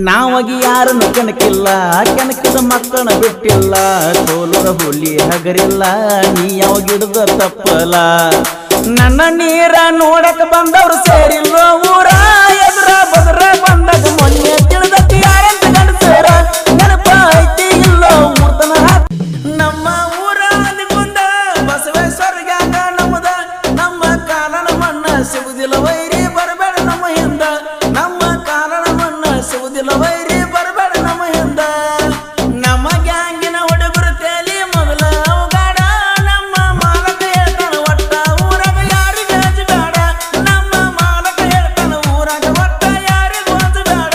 ನಾವಾಗಿ ಯಾರನ್ನು ಕೆಣಕಿಲ್ಲ, ಕೆಣಕಿದ ಮಕ್ಕಳನ್ನ ಬಿಟ್ಟಿಲ್ಲ. ಸೋಲದ ಹುಲಿ ಹಗರಿಲ್ಲ, ನೀ ಯಾವಾಗ ಹಿಡಿದ ತಪ್ಪಲ್ಲ. ನನ್ನ ನೀರ ನೋಡಕ್ ಬಂದವ್ರು ಸೇರಿಲ್ಲ ಊರ. ಎದುರ ಬದ್ರ ಬಂದಾಗ ಮೊನ್ನೆ ತಿಳಿದಕ್ಕೆ ಯಾರಂತ ಗಂಡಸರ ನೆನಪ ಐತಿ ಇಲ್ಲ ಮೂರ್ತನ. ನಮ್ಮ ಊರ ಮುಂದ ಬಸವೇಶ್ವರ ಗ್ಯಾಂಗ ನಮ್ಮದ. ನಮ್ಮ ಕಾಲನ ಮಣ್ಣ ಸಿಗುದಿಲ್ಲ ವೈರಿ ಬರಬೇಡ ನಮ್ಮ ಹಿಂದ. ನಮ್ಮ ಕಾಲನ ಮಣ್ಣ ಸಿಗುದಿಲ್ಲ ವೈರಿ ಬರಬೇಡ ನಮ್ಮ ಹಿಂದ. ನಮ್ಮ ಗ್ಯಾಂಗಿನ ಹುಡುಗರು ತೇಲಿ ಮೊದಲ ಅವಗಾಡ. ನಮ್ಮ ಮಾಲಕ ಹೇಳ್ತಾನ ಒಟ್ಟ ಊರಾಗ ಯಾರಿಗೂ ಹಚ್ಚಬೇಡ. ನಮ್ಮ ಮಾಲಕ ಹೇಳ್ತಾನ ಊರಾಗ ಒಟ್ಟ ಯಾರಿಗೂ ಹಚ್ಚಬೇಡ.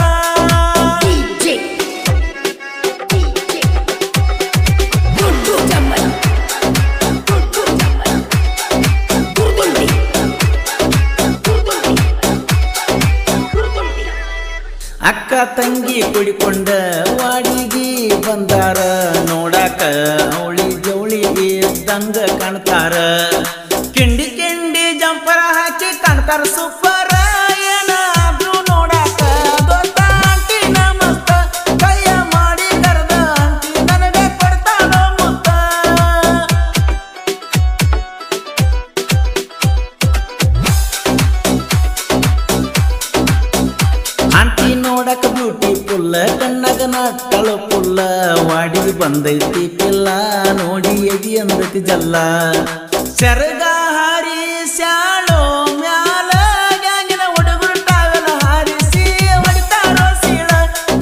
ಅಕ್ಕ ತಂಗಿ ಕುಡಿಕೊಂಡ ವಾಡಿಗೆ ಬಂದಾರ. ನೋಡಾಕ ಅವಳಿ ಜವಳಿಗೆ ಇದ್ದಂಗ ಕಾಣ್ತಾರ. ಕಿಂಡಿ ಕಿಂಡಿ ಜಂಪರ ಹಾಕಿ ಕಾಣ್ತಾರ ಸೂಪರ. ಏನಾದ್ರೂ ನೋಡಾಕ ದೊಡ್ಡ ಆಂಟಿ ನಮಸ್ತ. ಕೈಯ ಮಾಡಿ ಕರೆದ ಆಂಟಿ ನನಗೆ ಕೊಡ್ತಾಳೋ ಮುತ್ತ. ಆಂಟಿ ನೋಡಕ ಬ್ಯೂಟಿಫುಲ್, ಕಣ್ಣಾಗ ನಾಟಳು ಫುಲ್ಲ. ವಾಡಿಗೆ ಬಂದೈತಿ ಪಿಲ್ಲ, ನೋಡಿ ಎದಿ ಅಂದತಿ ಜಲ್ಲ. ಸರಗ ಹಾರಿ ಶಾಳೋ ಮ್ಯಾಲ ಗ್ಯಾಂಗಿನ ಹುಡುಗರು ಟಾವೆಲ ಹಾರಿಸಿ ಹೊಡಿತಾರೋ ಸೀಳ.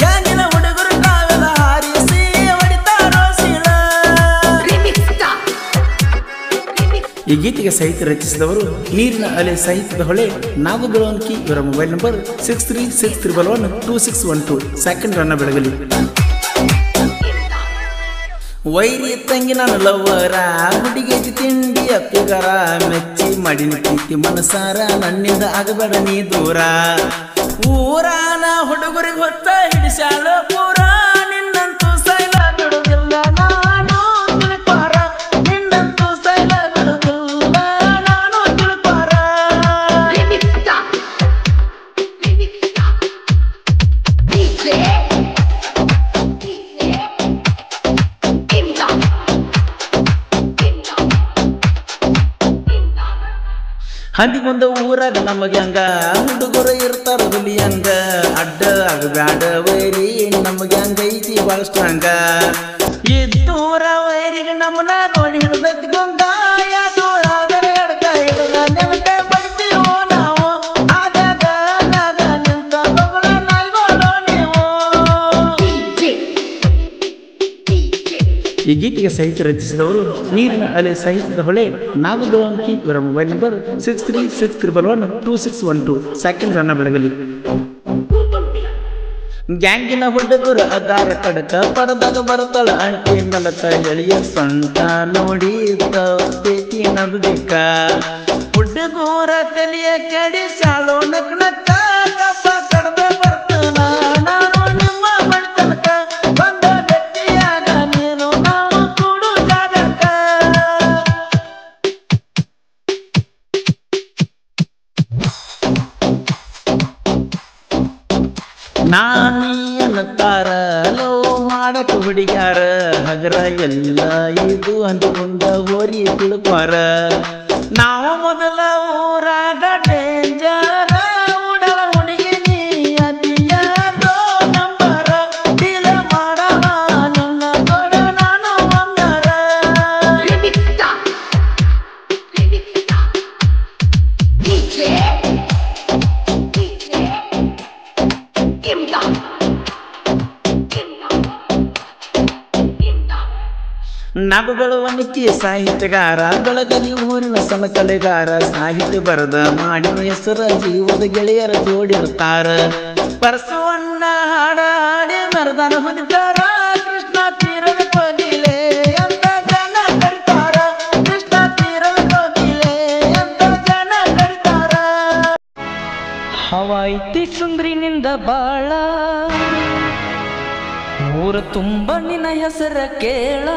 ಗ್ಯಾಂಗಿನ ಹುಡುಗರು ಟಾವೆಲ ಹಾರಿಸಿ ಹೊಡಿತಾರೋ ಸೀಳ. ಈ ಗೀತೆಗೆ ಸಾಹಿತ್ಯ ರಚಿಸಿದವರು ನೀರಿನ ಅಲೆ ಸಾಹಿತ್ಯದ ಹೊಳೆ ನಾಗು ಬೆಳವಣಿಗೆ. ಇವರ ಮೊಬೈಲ್ ನಂಬರ್ 6363112612. ಸೆಕೆಂಡ್ ರನ್ನ ಬೆಳಗಲಿ. ವೈರಿ ತಂಗಿ ನನ್ನ ಲವ್ವರ, ಹುಡುಗೇತಿ ತಿಂಡಿ ಅಪ್ಪಿಗರ. ಮೆಚ್ಚಿ ಮಾಡಿನ ಪ್ರೀತಿ ಮನಸಾರ, ನನ್ನಿಂದ ಆಗಬೇಡ ನೀ ದೂರ. ಊರಾನ ಹುಡುಗರಿಗೆ ಹೊತ್ತ ಹಿಡಿಸಾಳ ಪೂರ. ನಿನ್ನಂತೂ ಸೈಲ ಬಿಡುವುದಿಲ್ಲ ನಾನು ತಿಳ್ಪಾರ. ನಿನ್ನಂತೂ ಸೈಲ ಬಿಡುವುದಿಲ್ಲ ನಾನು ತಿಳ್ಪಾರ. ಹಂದಿಗೊಂದ ಊರಾಗ ನಮಗೆ ಹಂಗ ಹುಡುಗರು ಇರ್ತಾರ ಹುಲಿ ಹಂಗ. ಅಡ್ಡ ಆಗಬ್ಯಾಡ ವೈರಿ ನಮಗೆ ಹಂಗೈತಿ ಬಹಳಷ್ಟು ಹಂಗ. ಇದ್ದೂರ ವೈರಿಗೆ ನಮ್ಮನ್ನ ನೋಡಿ ಹಿಡ್ದೈತಿ ಗೊಂಗ. ಯಾದೂರಾದರೆ ಎಡಕ ಹಿಡ್ದ ನೆನಕ ಬರ್ತೀವೋ ನಾವು. ಆದಾಗ ನಾಗ ನಿಂತ ಬಗಳ ನಾಯ್ಗೋಲೋ ನೀವು. ಈ ಗೀತೆಗೆ ಸಾಹಿತ್ಯ ರಚಿಸಿದವರು ನೀರಿನ ಅಲೆ ಸಾಹಿತ್ಯದ ಹೊಳೆ ನಾಗು ಬೆಳವಣಿಗೆ. ಇವರ ಮೊಬೈಲ್ ನಂಬರ್ 6363112612. ಸೆಕೆಂಡ್ ರನ್ನ ಬೆಳಗಲಿ. ಗ್ಯಾಂಗಿನ ಹುಡುಗರು ಅದಾರ ಕಡಕ, ಪಡದಾಗ ಬರುತ್ತಳ ಅಂಟಿ ಮಲಕ. ಎಳೆಯ ಸೊಂಟ ನೋಡಿ ತೇತಿ ನಗಬೇಕ. ಹುಡುಗೂರ ತಲೆಯ ಕೆಡಿ ಶಾಲೋ ನಗ್ನಕ್ಕ. ಕಪ್ಪ ಕಡ್ದ ಬರ್ತನ ನಾನು ನಿಮ್ಮ ಬಣ್ತನಕ. ಬಂದ ಗಟ್ಟಿಯಾಗ ನೀನು ನಾವು ಕೂಡು ಜಾಗಕ್ಕ. ನಾನೀ ಅನ್ನತಾರ ಲವ್ ಮಾಡಕ ಹುಡುಗ್ಯಾರ. ಹಗರ ಎಲ್ಲ ಇದು ಅಂದುಕೊಂಡ ಹೋರಿ ತಿಳ್ಪಾರ. ನಾವು ಮೊದಲ ಊರಾಗ ಡೇಂಜರ. ಉಡಲ ಹುಡುಗಿ ನೀ ಅತಿಯಾದೋ ನಂಬರ. ಡೀಲ ಮಾಡವ ನನ್ನ ಕೊಡ ನಾನು ಬಂಗಾರ. ನಾಗು ಬೆಳವಣಿಗೆ ಸಾಹಿತ್ಯಗಾರ, ಬೆಳಗಲಿ ಊರಿನ ಸಮಕಲೆಗಾರ. ಸಾಹಿತ್ಯ ಬರದ ಮಾಡಿನ ಹೆಸರ ಜೀವದ ಗೆಳೆಯರ ಜೋಡಿರ್ತಾರ. ಪರಸವನ್ನ ಹಾಡ ಹಾಡಿ ಮರದಾನ ಹೊಂದಿದ್ದಾರ. ಕೃಷ್ಣ ತೀರದ ಕೋಗಿಲೆ ಅಂತ ಜನ ಕರಿತಾರ. ಕೃಷ್ಣ ತೀರದ ಕೋಗಿಲೆ ಅಂತ ಜನ ಕರಿತಾರ. ಹವಾಯಿತಿ ಸುಂದ್ರಿನಿಂದ ಬಾಳ, ಊರ ತುಂಬ ನಿನ್ನ ಹೆಸರ ಕೇಳ.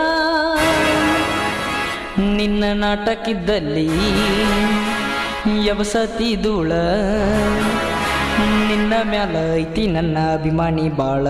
ನಿನ್ನ ನಾಟಕಿದ್ದಲ್ಲಿ ಯವಸತಿ ಧೂಳ. ನಿನ್ನ ನಿನ್ನ ಮ್ಯಾಲ ಐತಿ ನನ್ನ ಅಭಿಮಾನಿ ಬಾಳ